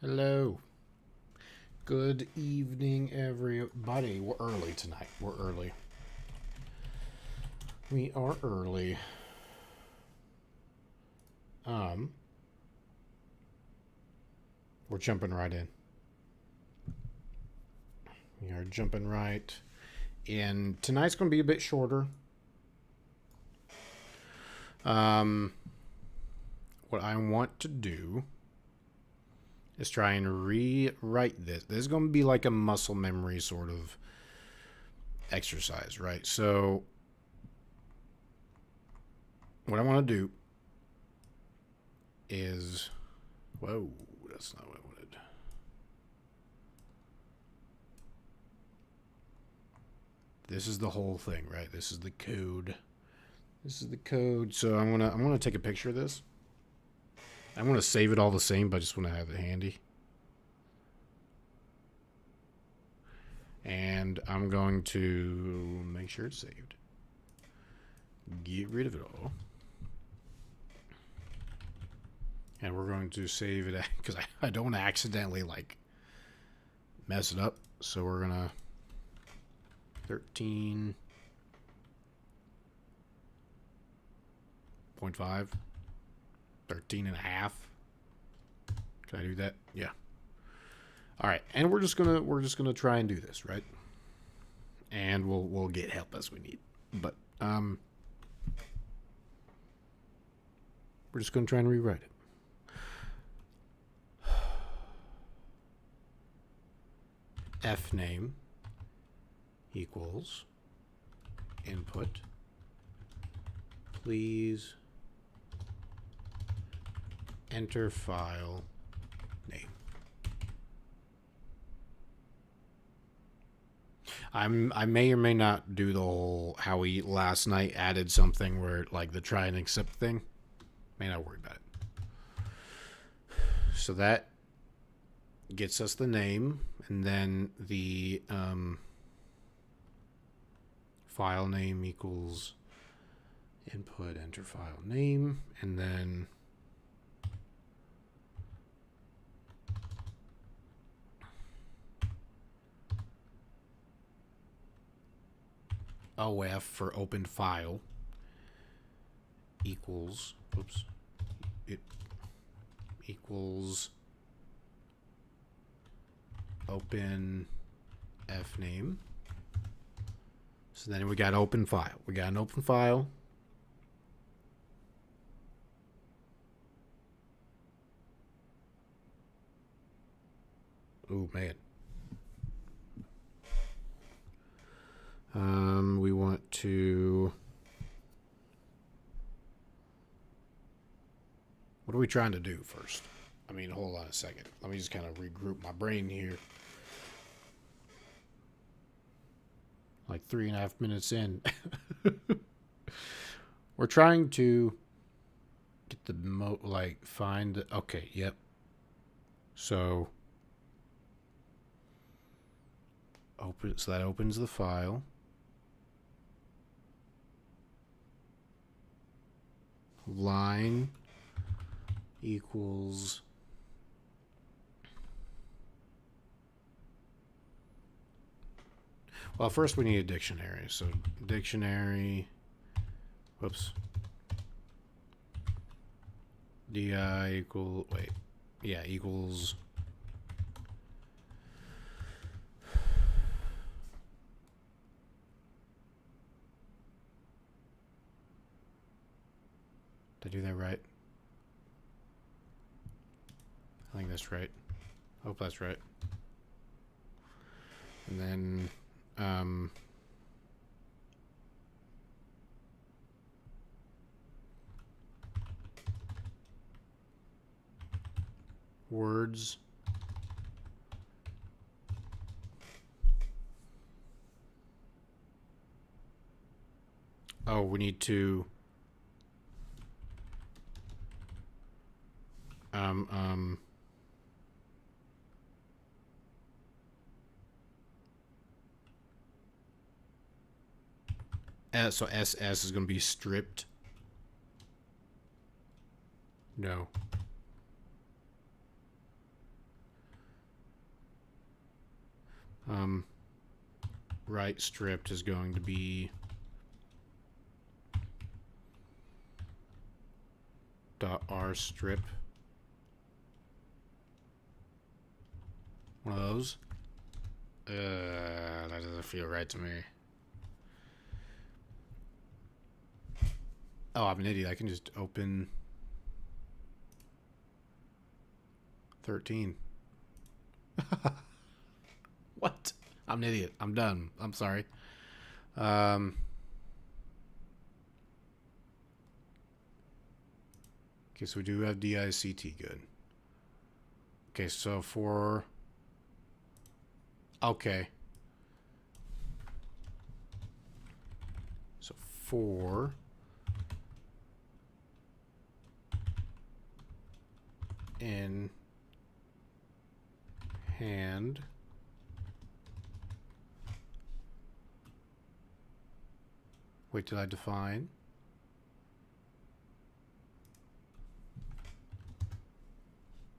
Hello. Good evening, everybody. We're early tonight. We're early. We are early. We're jumping right in. We are jumping right in. Tonight's going to be a bit shorter. What I want to do is try and rewrite this. This is going to be like a muscle memory sort of exercise, right? So what I want to do is, whoa, that's not what I wanted. This is the whole thing, right? This is the code. This is the code. So I'm gonna take a picture of this. I want to save it all the same, but I just want to have it handy. And I'm going to make sure it's saved. Get rid of it all. And we're going to save it because I don't want to accidentally like mess it up. So we're gonna 13.5, 13 and a half. Can I do that? Yeah. All right, and we're just gonna try and do this, right? And we'll get help as we need, but we're just gonna try and rewrite it. F name equals input. Please enter file name. I may or may not do the whole how we last night added something where like the try and accept thing. May not worry about it. So that gets us the name, and then the file name equals input enter file name, and then OF for open file equals, oops, it equals open F name. So then we got open file. We got an open file. Oh man. We want to. What are we trying to do first? I mean, hold on a second. Let me just kind of regroup my brain here. Like 3.5 minutes in. We're trying to get the find the, okay, yep. So that opens the file. Line equals well, first we need a dictionary. So dictionary, whoops, di equal, wait, yeah, equals did I do that right? I think that's right. Hope that's right. And then words we need to so SS is going to be stripped. No. Right stripped is going to be .r strip. One of those. That doesn't feel right to me. Oh, I'm an idiot. I can just open 13. What? I'm an idiot. I'm done. I'm sorry. Okay, so we do have DICT. Good. Okay, so for... Okay. So for... in hand... Wait till I define.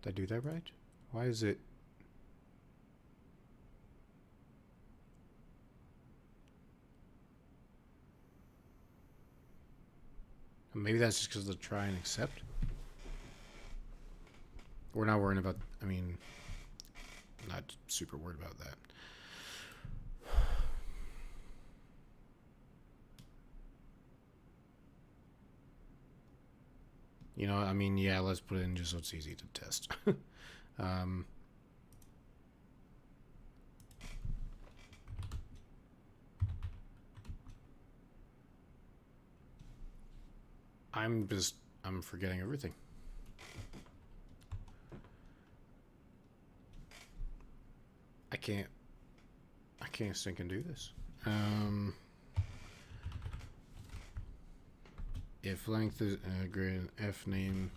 Did I do that right? Why is it... Maybe that's just because of the try and accept. We're not worrying about... I mean, not super worried about that. You know, I mean, yeah, let's put it in just so it's easy to test. I'm forgetting everything. I can't sync and do this. If length is greater than f name.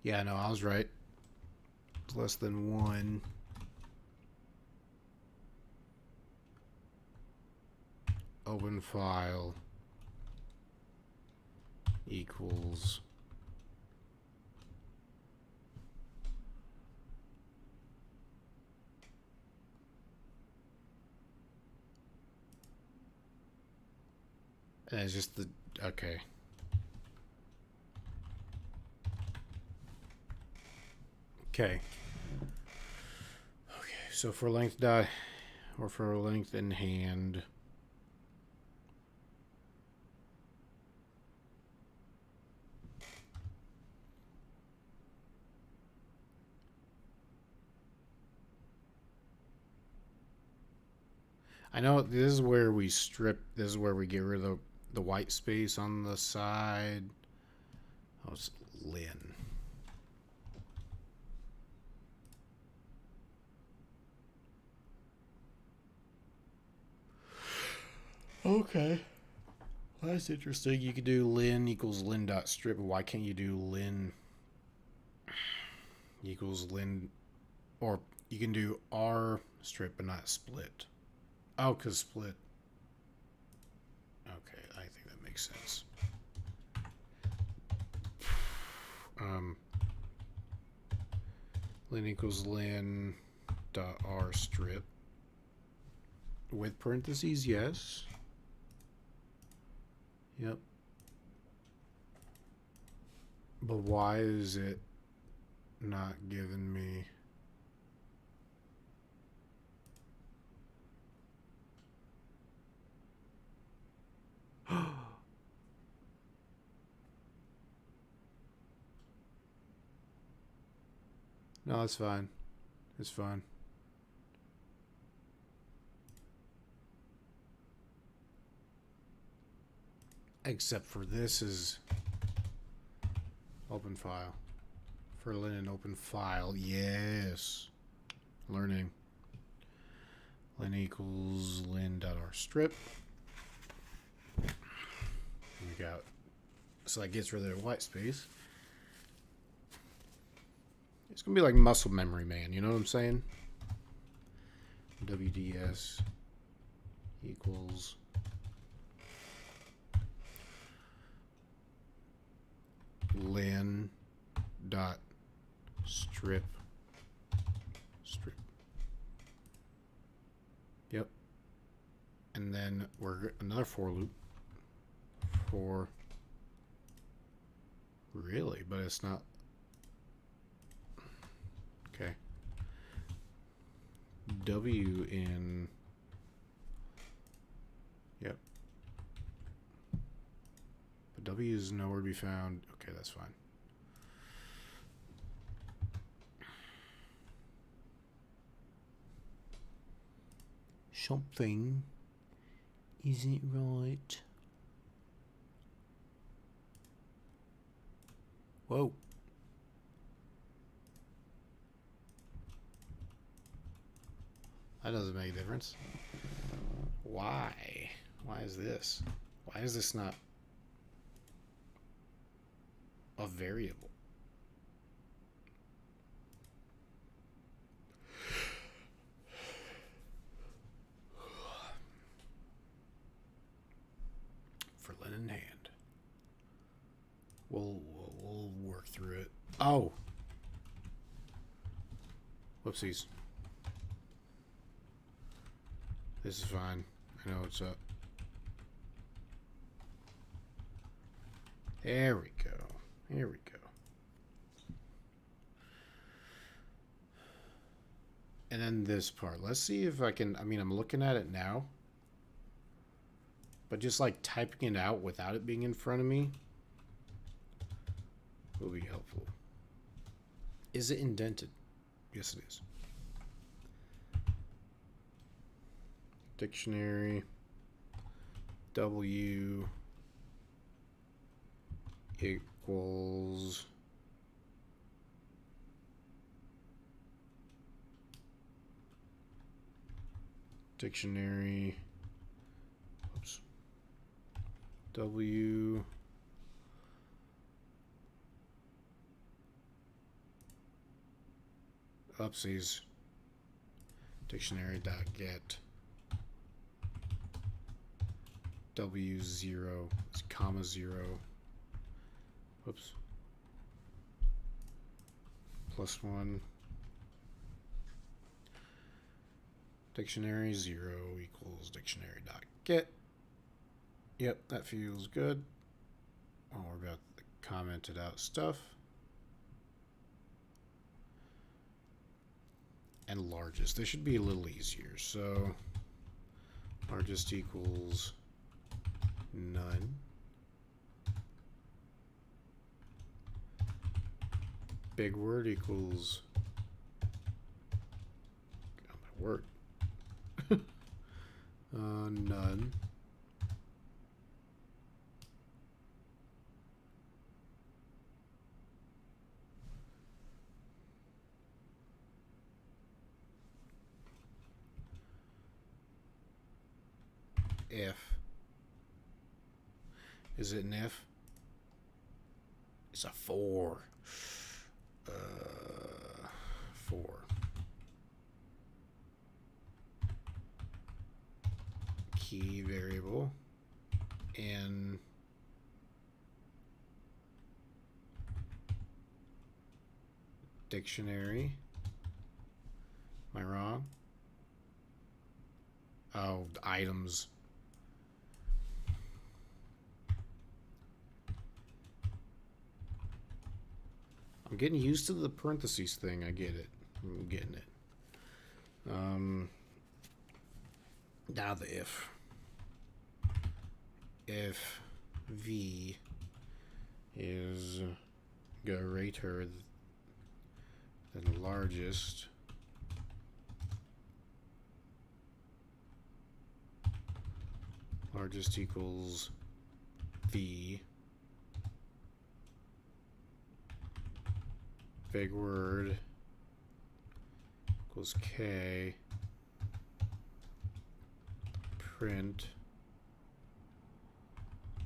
Yeah, no, I was right. It's less than 1. Open file equals and it's just the okay. Okay, so for length dot or for length in hand, I know this is where we strip. This is where we get rid of the white space on the side. Oh, it's Lin. Okay. Well, that's interesting. You could do lin equals lin dot strip, but why can't you do lin equals lin, or you can do r strip but not split? Oh, because split. Okay, I think that makes sense. Lin equals lin dot r strip with parentheses, yes. Yep. But why is it not giving me... No, it's fine. It's fine. Except for this is open file. For linen open file, yes. Learning. Lin equals lin.r strip. We got, so that gets rid of the white space. It's gonna be like muscle memory, man. You know what I'm saying? WDS equals lin dot strip. Strip. Yep. And then we're another for loop. For really, but it's not. Okay. W in. Yep. But W is nowhere to be found. Okay, that's fine. Something isn't right. Whoa. That doesn't make a difference. Why? Why is this? Why is this not a variable? For linen in hand. We'll work through it. Oh. Whoopsies. This is fine. I know what's up. There we go. Here we go. And then this part. Let's see if I can. I mean, I'm looking at it now. But just like typing it out without it being in front of me will be helpful. Is it indented? Yes, it is. Dictionary. W equals dictionary. Oops. W upsies. Dictionary dot get W0 is comma 0. Whoops. +1. Dictionary 0 equals dictionary dot get. Yep, that feels good. Oh, we're about the commented out stuff. And largest. This should be a little easier. So largest equals none. Big word equals, oh my word, none. If. Is it an if? It's a 4. 4. Key variable in dictionary. Am I wrong? Oh, items. I'm getting used to the parentheses thing. I get it. I'm getting it. Now the if. If V is greater than the largest, largest equals V, big word equals K, print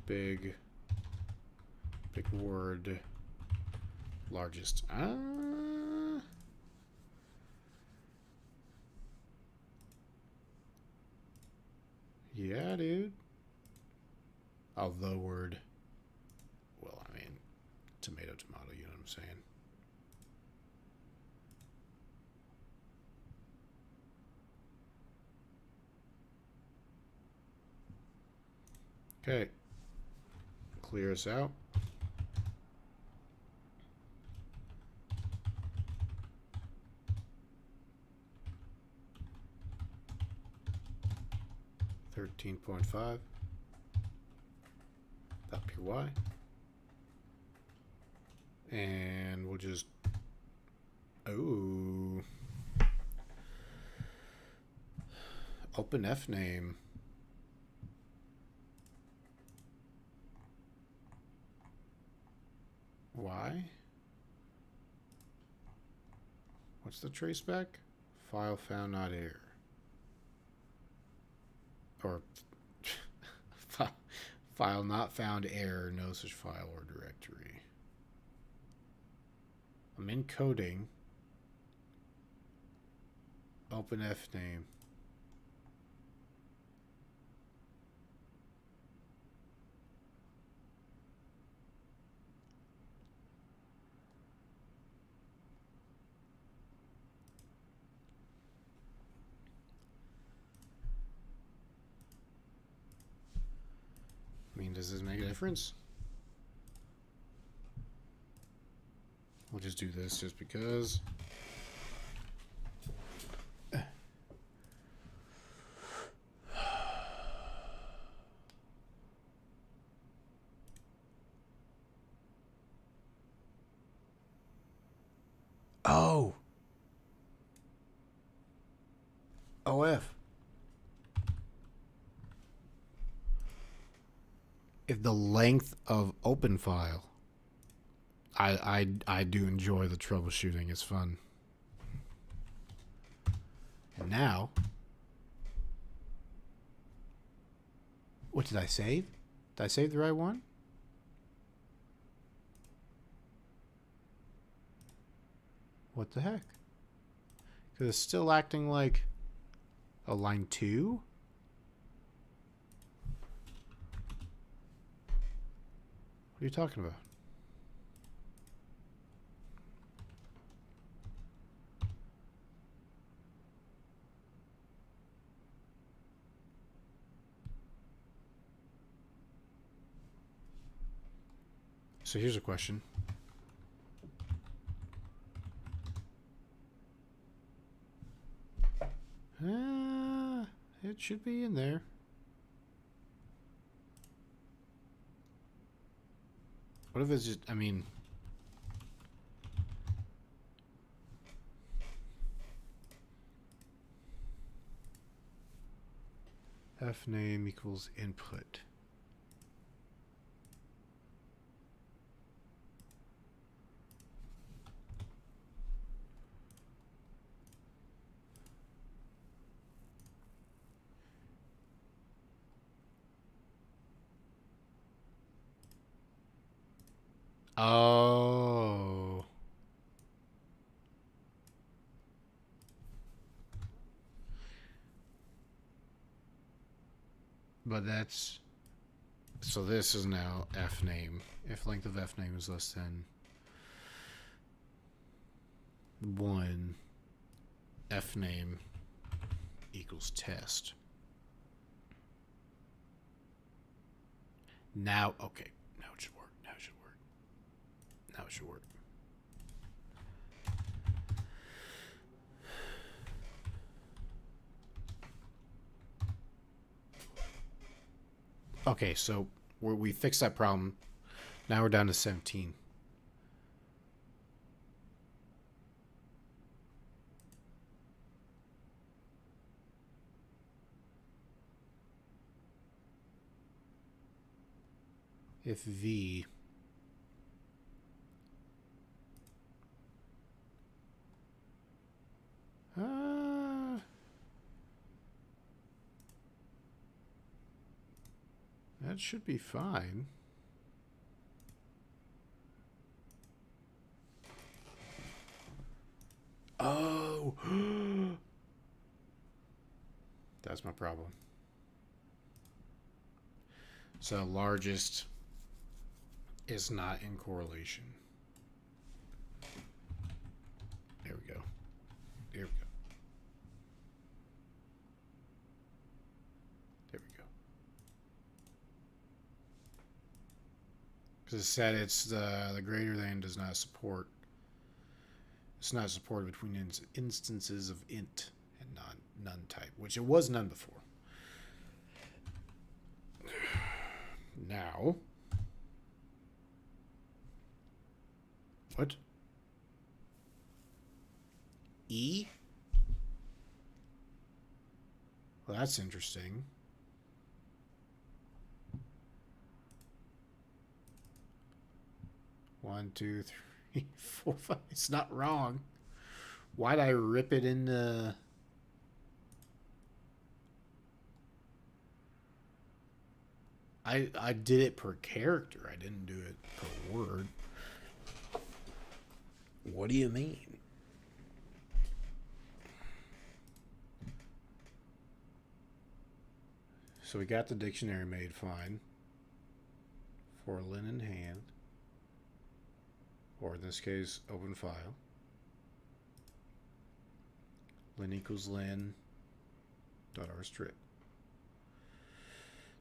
big word largest. Yeah, dude. Oh, the word. Well, I mean, tomato, you know what I'm saying? Okay. Clear us out. $13.5. .py. And we'll just... Oh. Open F name. Why? What's the traceback? File found not error. Or file not found error, no such file or directory. I'm encoding. Open F name. I mean, does this make a difference? We'll just do this just because. Oh. OF. If the length of open file. I do enjoy the troubleshooting. It's fun. And now, what did I save? Did I save the right one? What the heck? Because it's still acting like a line 2. What are you talking about? So here's a question. It should be in there. What if it's just, I mean... F name equals input. Oh. But that's... So this is now F name. If length of F name is less than 1, F name equals test. Now, okay. Now it should work. Now it should work. Now it should work. Okay, so we fixed that problem. Now we're down to 17. If V that should be fine. Oh. That's my problem. So largest is not in correlation. There we go. There we go. There we go. Because it said it's the greater than does not support. It's not supported between instances of int and none type, which it was none before. Now, what? E? Well, that's interesting. One, two, three, four, five. It's not wrong. Why'd I rip it in the... I did it per character. I didn't do it per word. What do you mean? So we got the dictionary made fine. For lin in hand. Or in this case, open file. Lin equals lin. Dot r strip.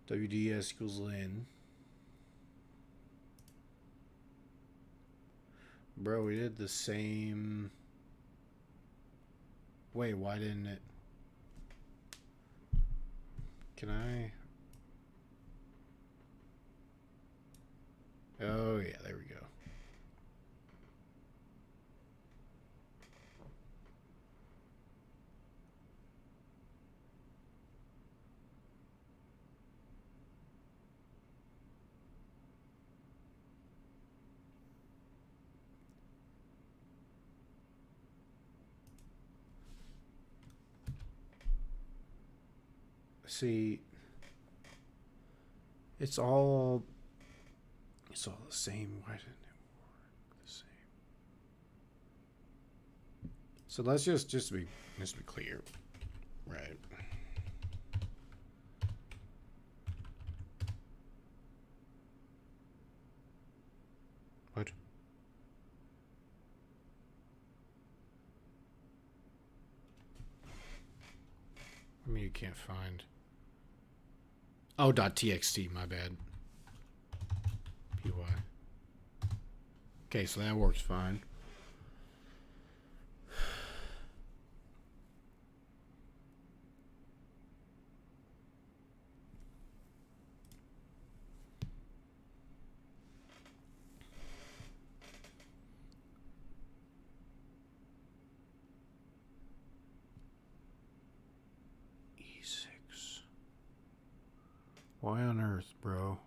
WDS equals lin. Bro, we did the same. Wait, why didn't it? Can I? Oh, yeah, there we go. See, it's all the same. Why didn't it work the same? So let's just be clear, right? What? I mean, you can't find. Oh, .txt, my bad. Py. Okay, so that works fine. E6. Why on earth, bro?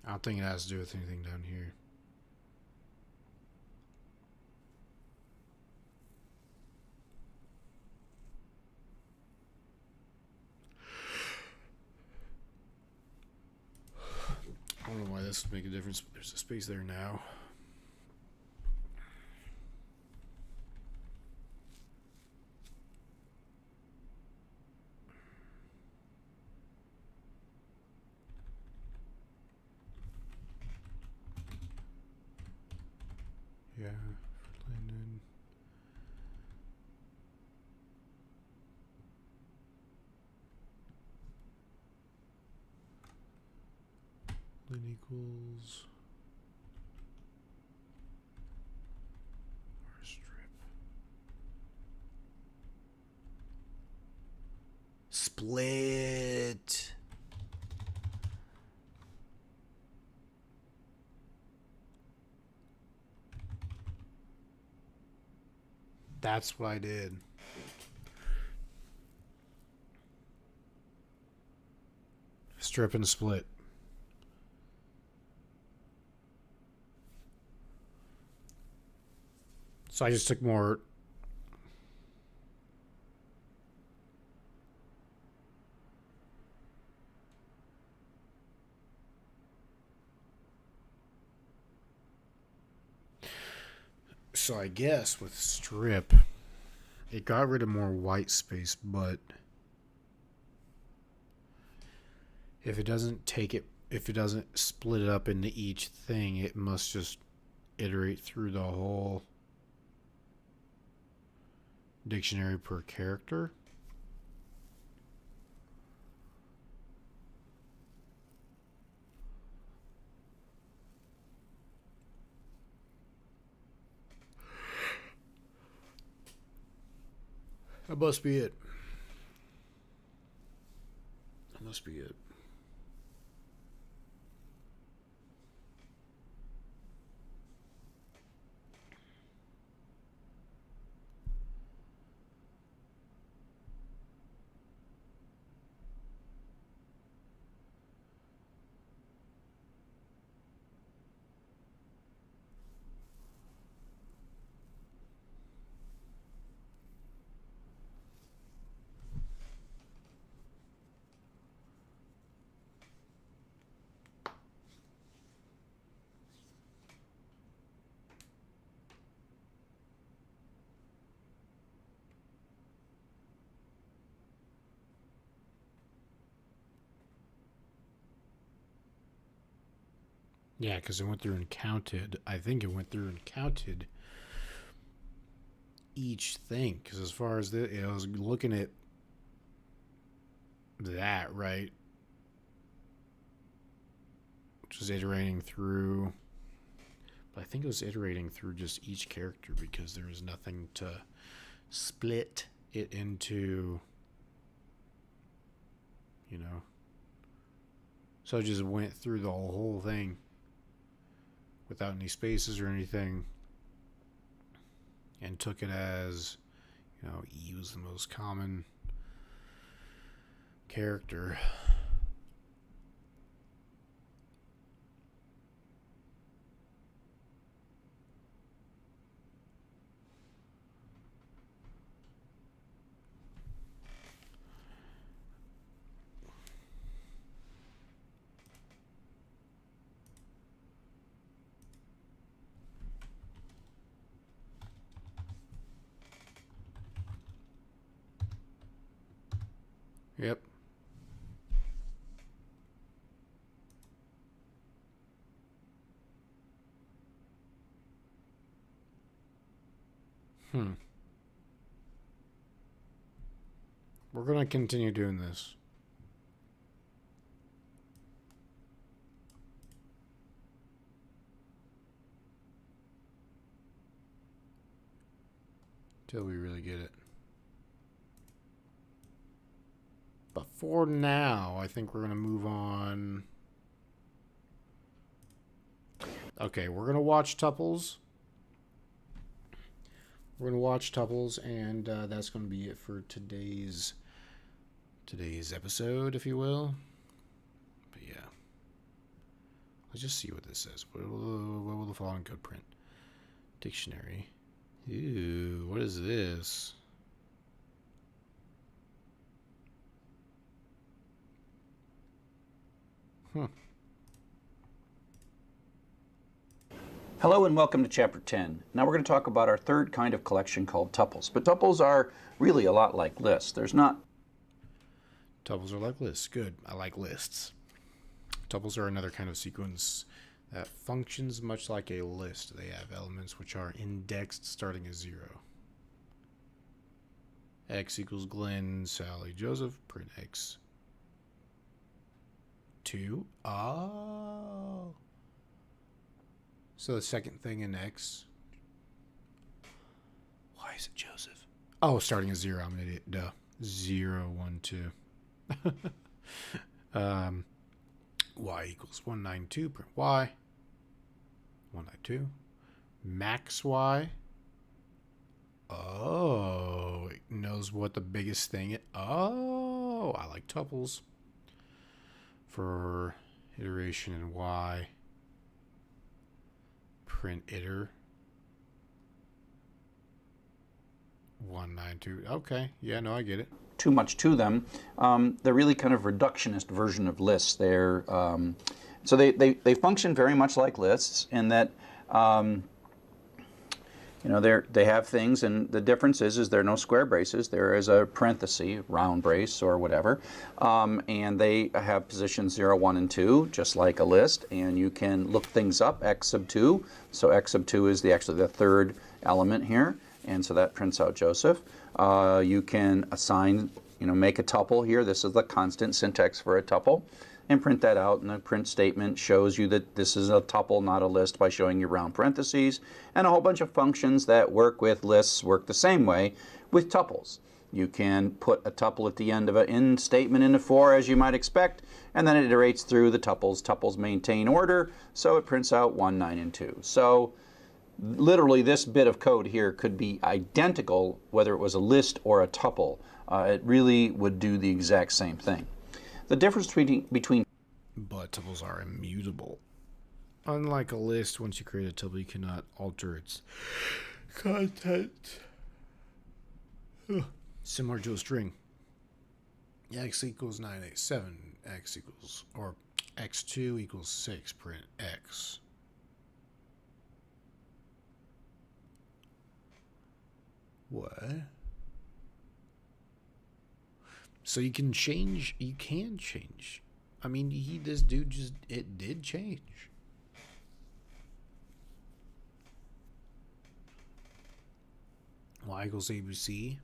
I don't think it has to do with anything down here. I don't know why this would make a difference, but there's a space there now. Yeah, for Linden. Lin equals R strip. Split. That's what I did. Strip and split. So I just took more. So I guess with strip, it got rid of more white space, but if it doesn't take it, if it doesn't split it up into each thing, it must just iterate through the whole dictionary per character. That must be it. That must be it. Yeah, because it went through and counted. I think it went through and counted each thing. Because as far as I was looking at that, right? Which was iterating through. But I think it was iterating through just each character because there was nothing to split it into, you know. So I just went through the whole thing without any spaces or anything, and took it as, you know, E was the most common character. Yep. We're going to continue doing this. Till we really get it. But for now, I think we're going to move on. Okay, we're going to watch Tuples. We're going to watch Tuples, and that's going to be it for today's episode, if you will. But yeah. Let's just see what this says. What will the following code print? Dictionary. Ew, what is this? Hello and welcome to Chapter 10. Now we're going to talk about our third kind of collection called tuples. But tuples are really a lot like lists. Tuples are like lists. Good. I like lists. Tuples are another kind of sequence that functions much like a list. They have elements which are indexed starting as 0. X equals Glenn, Sally, Joseph, print X. 2. Oh. So the second thing in X. Why is it Joseph? Oh, starting as 0. I'm an idiot. Duh. 0, 1, 2. Y equals 192. Print Y. 192. Max Y. Oh, it knows what the biggest thing is. Oh, I like tuples. For iteration in Y. Print iter. 192. Okay. Yeah, no, I get it. Too much to them. They're really kind of reductionist version of lists. They're so they function very much like lists in that You know, they have things, and the difference is there are no square braces. There is a parenthesis, round brace or whatever, and they have positions 0, 1, and 2, just like a list. And you can look things up, x sub 2. So x sub 2 is actually the third element here, and so that prints out Joseph. You can assign, make a tuple here. This is the constant syntax for a tuple, and print that out, and the print statement shows you that this is a tuple, not a list, by showing you round parentheses, and a whole bunch of functions that work with lists work the same way with tuples. You can put a tuple at the end of an in statement in a for, as you might expect, and then it iterates through the tuples. Tuples maintain order, so it prints out 1, 9, and 2. So literally this bit of code here could be identical whether it was a list or a tuple. It really would do the exact same thing. The difference between But tuples are immutable. Unlike a list, once you create a tuple, you cannot alter its content. Similar to a string. X equals 987. X equals, or x2 equals 6. Print x. What? So you can change. I mean, this dude it did change. Y equals ABC.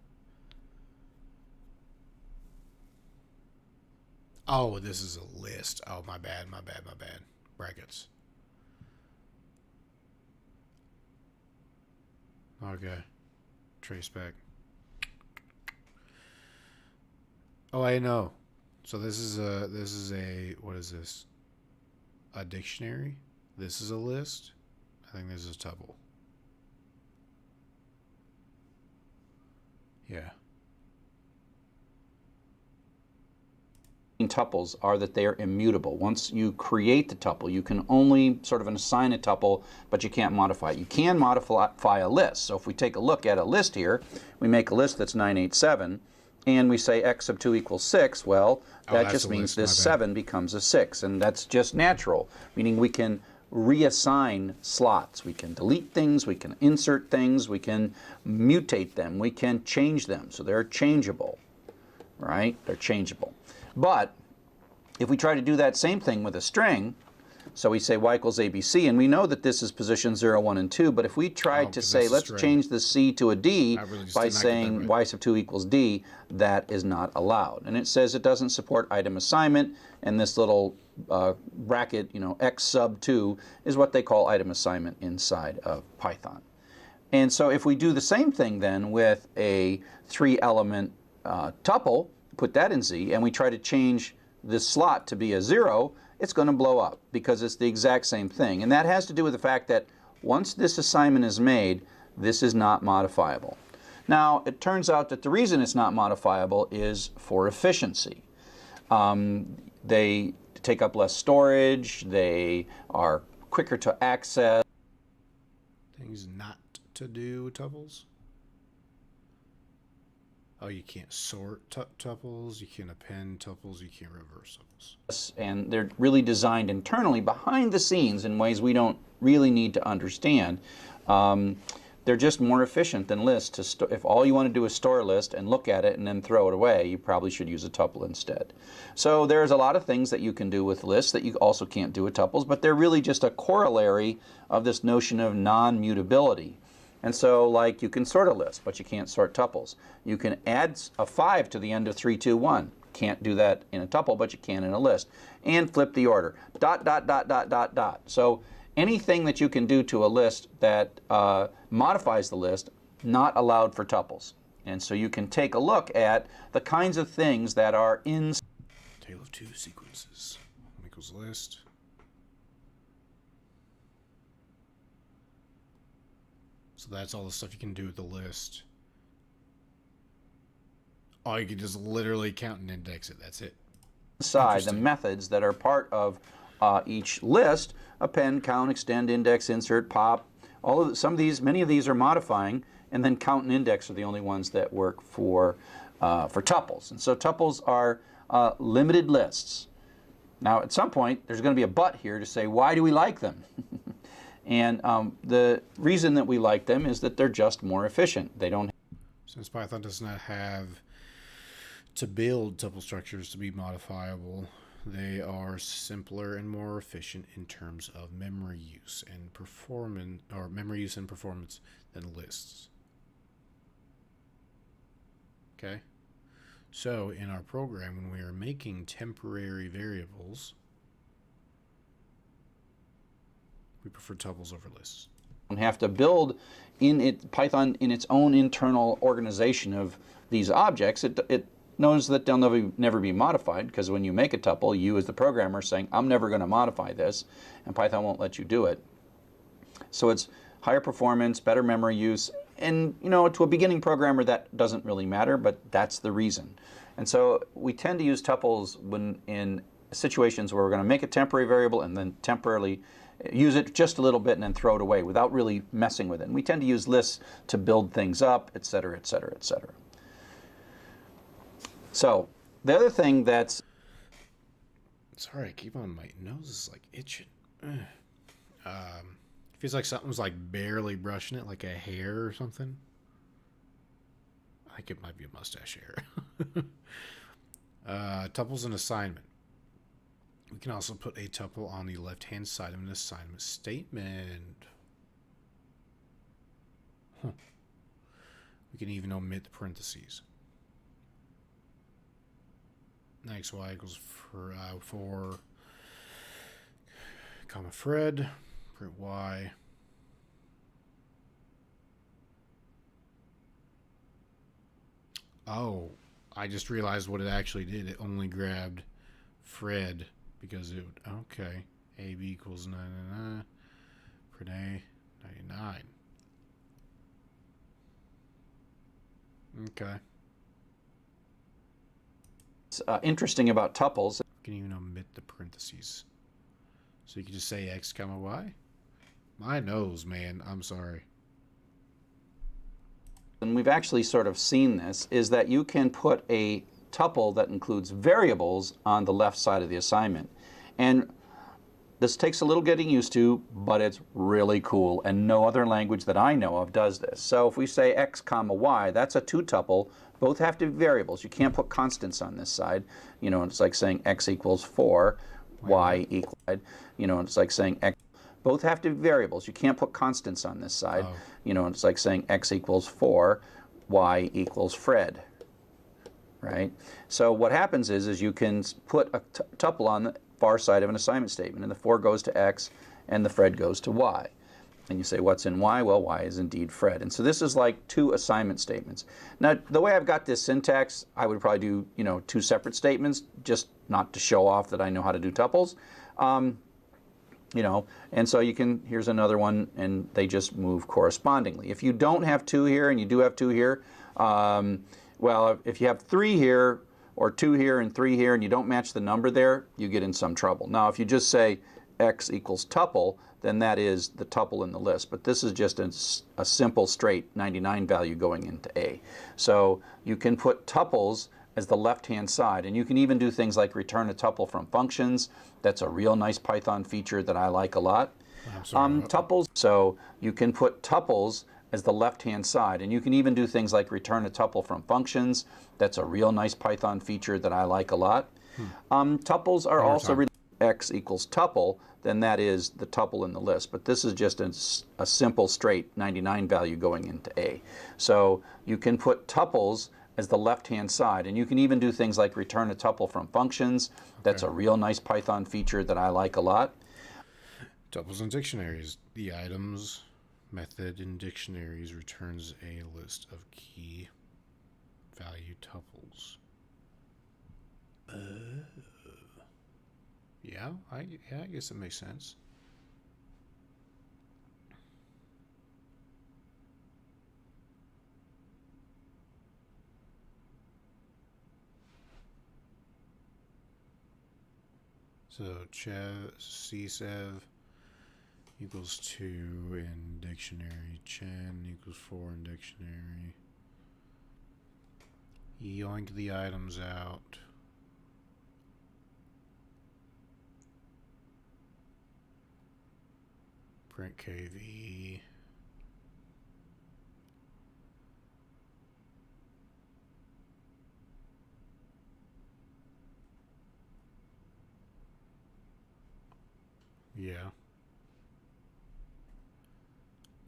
Oh, this is a list. Oh, my bad. Brackets. Okay. Trace back. Oh, I know. So this is a what is this? A dictionary? This is a list? I think this is a tuple. Yeah. Tuples are that they are immutable. Once you create the tuple, you can only sort of assign a tuple, but you can't modify it. You can modify a list. So if we take a look at a list here, we make a list that's 987, and we say x sub 2 equals 6, well, that just means this 7 becomes a 6, and that's just natural, meaning we can reassign slots. We can delete things, we can insert things, we can mutate them, we can change them. So they're changeable, right? They're changeable. But if we try to do that same thing with a string, so we say y equals ABC, and we know that this is position 0, 1, and 2, but if we tried to say, let's change the C to a D by saying y sub 2 equals D, that is not allowed. And it says it doesn't support item assignment, and this little bracket, x sub 2, is what they call item assignment inside of Python. And so if we do the same thing then with a 3-element tuple, put that in Z, and we try to change this slot to be a 0, it's going to blow up because it's the exact same thing. And that has to do with the fact that once this assignment is made, this is not modifiable. Now, it turns out that the reason it's not modifiable is for efficiency. They take up less storage, they are quicker to access. Things not to do tuples? Oh, you can't sort tuples, you can't append tuples, you can't reverse tuples. And they're really designed internally behind the scenes in ways we don't really need to understand. They're just more efficient than lists. If all you want to do is store a list and look at it and then throw it away, you probably should use a tuple instead. So there's a lot of things that you can do with lists that you also can't do with tuples, but they're really just a corollary of this notion of non-mutability. And so, like, you can sort a list, but you can't sort tuples. You can add a 5 to the end of 3, 2, 1. Can't do that in a tuple, but you can in a list. And flip the order. ... So anything that you can do to a list that modifies the list, not allowed for tuples. And so you can take a look at the kinds of things that are in Tale of two sequences. Equals list. So that's all the stuff you can do with the list. Oh, you can just literally count and index it. That's it. inside the methods that are part of each list: append, count, extend, index, insert, pop. Many of these are modifying, and then count and index are the only ones that work for tuples. And so tuples are limited lists. Now, at some point, there's going to be a but here to say, why do we like them? And the reason that we like them is that they're just more efficient. They don't. Since Python does not have to build tuple structures to be modifiable, they are simpler and more efficient in terms of memory use and performance than lists. Okay? So in our program, when we are making temporary variables, we prefer tuples over lists. Have to build Python in its own internal organization of these objects. It knows that they'll never be modified, because when you make a tuple, you as the programmer are saying, I'm never going to modify this, and Python won't let you do it. So it's higher performance, better memory use, and to a beginning programmer that doesn't really matter, but that's the reason. And so we tend to use tuples when in situations where we're going to make a temporary variable and then temporarily use it just a little bit and then throw it away without really messing with it. And we tend to use lists to build things up, et cetera, et cetera, et cetera. So the other thing that's... Sorry, I keep on, my nose is like itching. Feels like something's like barely brushing it, like a hair or something. I think it might be a mustache hair. Tuples and assignment. We can also put a tuple on the left-hand side of an assignment statement. We can even omit the parentheses. X, Y equals for 4, comma Fred, print Y. Oh, I just realized what it actually did. It only grabbed Fred because it would, okay. AB equals 99, print A, 99. Okay. interesting about tuples. You can even omit the parentheses. So you can just say X comma Y. My nose, man. I'm sorry. And we've actually sort of seen this, is that you can put a tuple that includes variables on the left side of the assignment. And this takes a little getting used to, but it's really cool, and no other language that I know of does this. So if we say X comma Y, that's a two-tuple. Both have to be variables. You can't put constants on this side. You know, it's like saying X equals 4, Y equals, you know, it's like saying X. Both have to be variables. You can't put constants on this side. Oh. You know, it's like saying X equals 4, Y equals Fred, right? So what happens is you can put a tuple on the far side of an assignment statement, and the 4 goes to X, and the Fred goes to Y. And you say, what's in Y? Well, Y is indeed Fred. And so this is like two assignment statements. Now, the way I've got this syntax, I would probably do, you know, two separate statements, just not to show off that I know how to do tuples. You know, and so you can, here's another one, and they just move correspondingly. If you don't have 2 here and you do have 2 here, well, if you have 3 here, or 2 here and 3 here, and you don't match the number there, you get in some trouble. Now, if you just say X equals tuple, then that is the tuple in the list. But this is just a simple, straight 99 value going into A. So you can put tuples as the left-hand side, and you can even do things like return a tuple from functions. That's a real nice Python feature that I like a lot. Tuples, so you can put tuples as the left-hand side, and you can even do things like return a tuple from functions. That's a real nice Python feature that I like a lot. Tuples are also X equals tuple, then that is the tuple in the list. But this is just a simple, straight 99 value going into A. So you can put tuples as the left-hand side, and you can even do things like return a tuple from functions. That's a real nice Python feature that I like a lot. Tuples and dictionaries. The items method in dictionaries returns a list of key value tuples. Yeah, I guess it makes sense. So CSEV equals 2 in dictionary. Chen equals 4 in dictionary. Yoink the items out. Print KV. Yeah.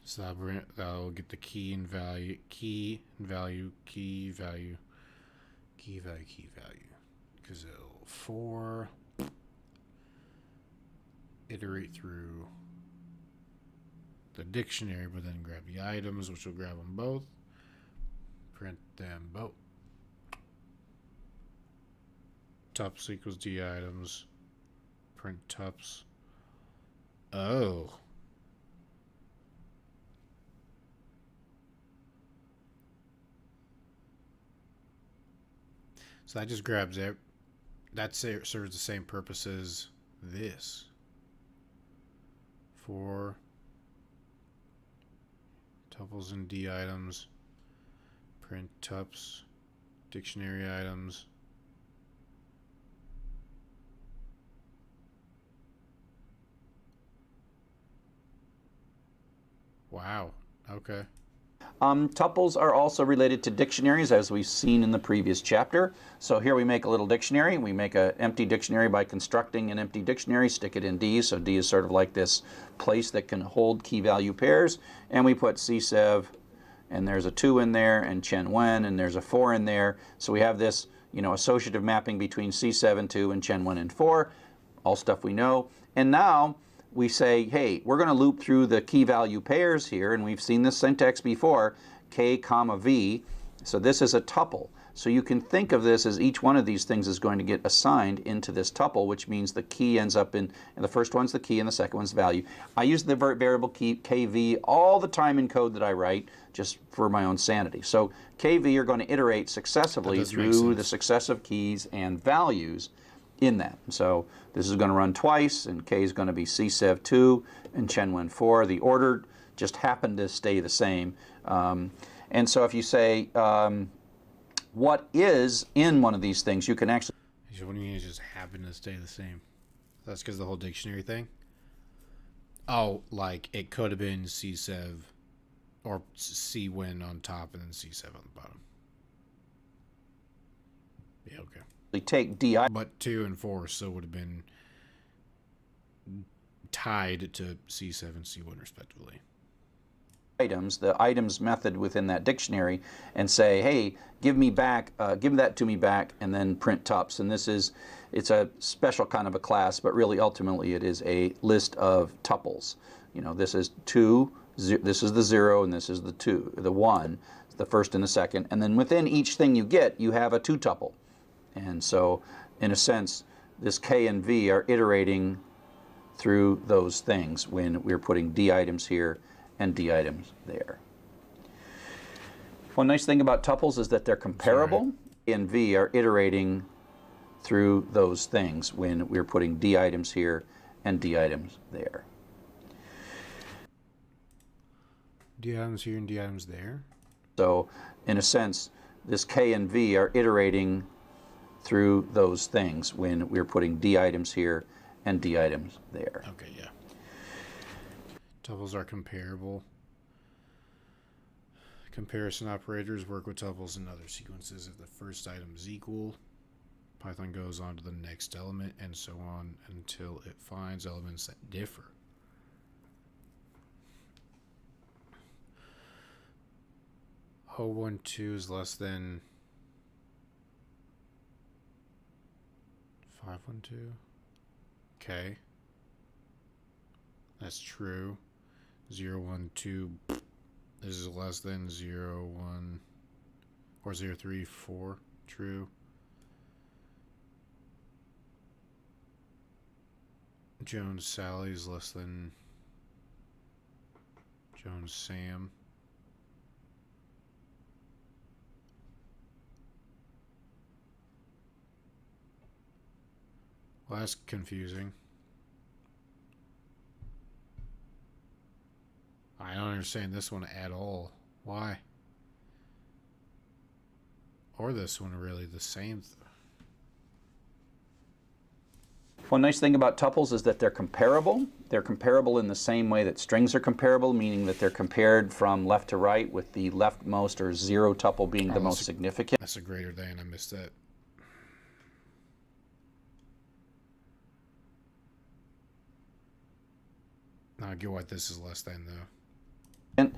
So that'll get the key and value, key and value, key value, key value, key value. Because it'll 4 iterate through the dictionary, but then grab the items, which will grab them both. Print them both. Tups equals D items. Print tups. Oh. So that just grabs it. That serves the same purpose as this. 4 tuples and D items. Print tups. Dictionary items. Wow. Okay. Tuples are also related to dictionaries, as we've seen in the previous chapter. So here we make a little dictionary. We make an empty dictionary by constructing an empty dictionary, stick it in D. So D is sort of like this place that can hold key value pairs. And we put CSEV, and there's a 2 in there, and Chen Wen, and there's a 4 in there. So we have this, associative mapping between C7, 2, and Chen Wen and 4. All stuff we know. And now we say, hey, we're going to loop through the key value pairs here, and we've seen this syntax before, K comma V. So this is a tuple. So you can think of this as each one of these things is going to get assigned into this tuple, which means the key ends up in, and the first one's the key and the second one's the value. I use the variable key KV all the time in code that I write, just for my own sanity. So KV are going to iterate successively through the successive keys and values in that. So this is going to run twice, and K is going to be CSEV 2 and Chen Wen 4. The order just happened to stay the same. And so if you say what is in one of these things, you can actually... What do you mean it just happened to stay the same? That's because of the whole dictionary thing? Oh, like it could have been CSEV or C-Win on top and then C7 on the bottom. Yeah, okay. Take DI. But 2 and 4 still would have been tied to C7, C1 respectively. Items, the items method within that dictionary, and say, hey, give me back, give that to me back, and then print tups. And it's a special kind of a class, but really ultimately it is a list of tuples. This is 2, this is the 0, and this is the 2, the 1, the first and the second. And then within each thing you get, you have a 2 tuple. And so, in a sense, this K and V are iterating through those things when we're putting D items here and D items there. One nice thing about tuples is that they're comparable. K and V are iterating through those things when we're putting D items here and D items there. D items here and D items there? So, in a sense, this K and V are iterating through those things when we're putting D items here and D items there. Okay, yeah. Tuples are comparable. Comparison operators work with tuples in other sequences if the first item is equal. Python goes on to the next element and so on until it finds elements that differ. O12 is less than 512. Okay. That's true. 012. This is less than 01 or 034. True. Jones Sally is less than Jones Sam. Well, that's confusing. I don't understand this one at all. Why? Or this one really the same. One nice thing about tuples is that they're comparable. They're comparable in the same way that strings are comparable, meaning that they're compared from left to right, with the leftmost or 0 tuple being the most significant. That's a greater than. I missed that. Now I get why this is less than, though.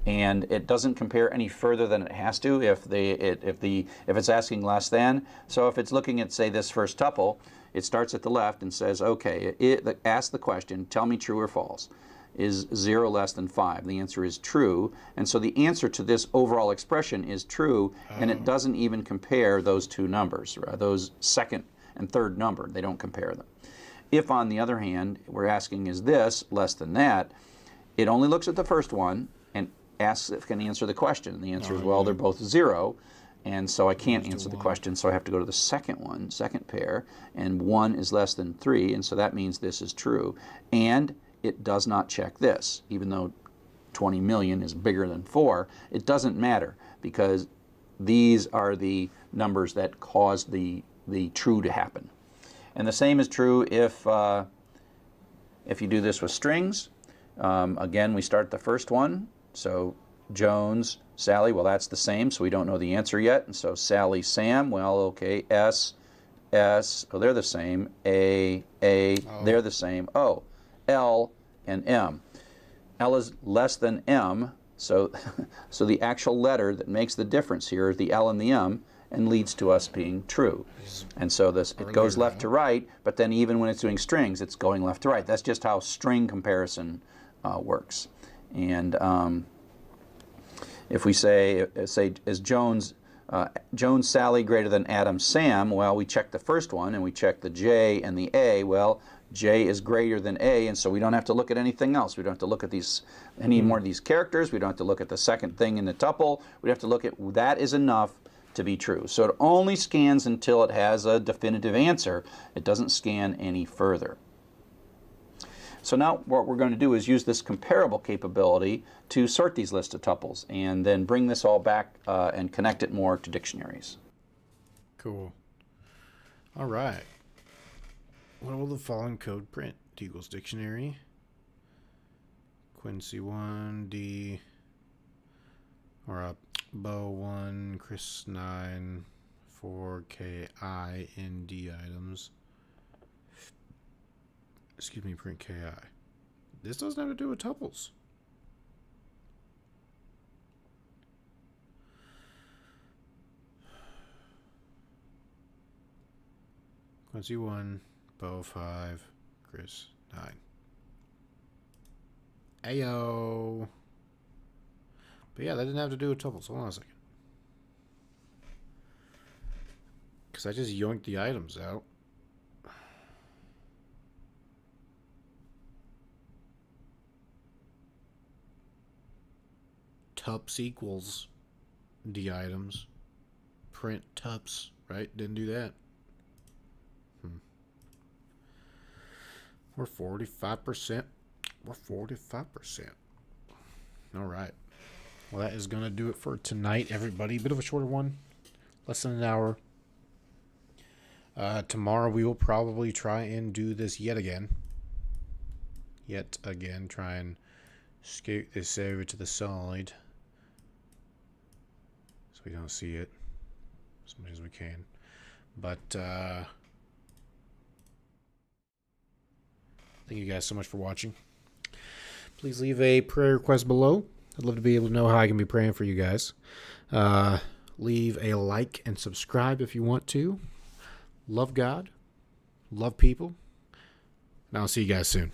And it doesn't compare any further than it has to if it's asking less than. So if it's looking at, say, this first tuple, it starts at the left and says, okay, ask the question, tell me true or false. Is 0 less than 5? The answer is true. And so the answer to this overall expression is true, and it doesn't even compare those two numbers, those second and third number. They don't compare them. If, on the other hand, we're asking, is this less than that, it only looks at the first one and asks if it can answer the question. The answer is, well, they're both 0. And so I can't answer the question, so I have to go to the second one, second pair, and 1 is less than 3, and so that means this is true. And it does not check this. Even though 20 million is bigger than 4, it doesn't matter, because these are the numbers that cause the true to happen. And the same is true if you do this with strings. Again, we start the first one, so Jones, Sally, well, that's the same, so we don't know the answer yet. And so Sally, Sam, well, okay, S, oh, they're the same. A, they're the same. O, L, and M. L is less than M, so, so the actual letter that makes the difference here is the L and the M, and leads to us being true. And so it goes left to right, but then even when it's doing strings, it's going left to right. That's just how string comparison works. And if we say is Jones, Sally greater than Adam, Sam, well, we check the first one, and we check the J and the A. Well, J is greater than A, and so we don't have to look at anything else. We don't have to look at any more of these characters. We don't have to look at the second thing in the tuple. We have to look at that is enough to be true. So it only scans until it has a definitive answer. It doesn't scan any further. So now what we're going to do is use this comparable capability to sort these lists of tuples, and then bring this all back and connect it more to dictionaries. Cool. All right. What will the following code print? D equals dictionary. Quincy 1, D, or Bo 1, Chris 9, 4, K, I, N, D items. Excuse me, print KI. This doesn't have to do with tuples. Quincy 1, Bo 5, Chris 9. Ayo. But yeah, that didn't have to do with tuples. Hold on a second. Because I just yoinked the items out. Tups equals D items. Print tups, right? Didn't do that. We're 45%. We're 45%. All right. Well, that is going to do it for tonight, everybody. Bit of a shorter one. Less than an hour. Tomorrow we will probably try and do this yet again. Try and scoot this over to the side, so we don't see it as much as we can. But thank you guys so much for watching. Please leave a prayer request below. I'd love to be able to know how I can be praying for you guys. Leave a like and subscribe if you want to. Love God. Love people. And I'll see you guys soon.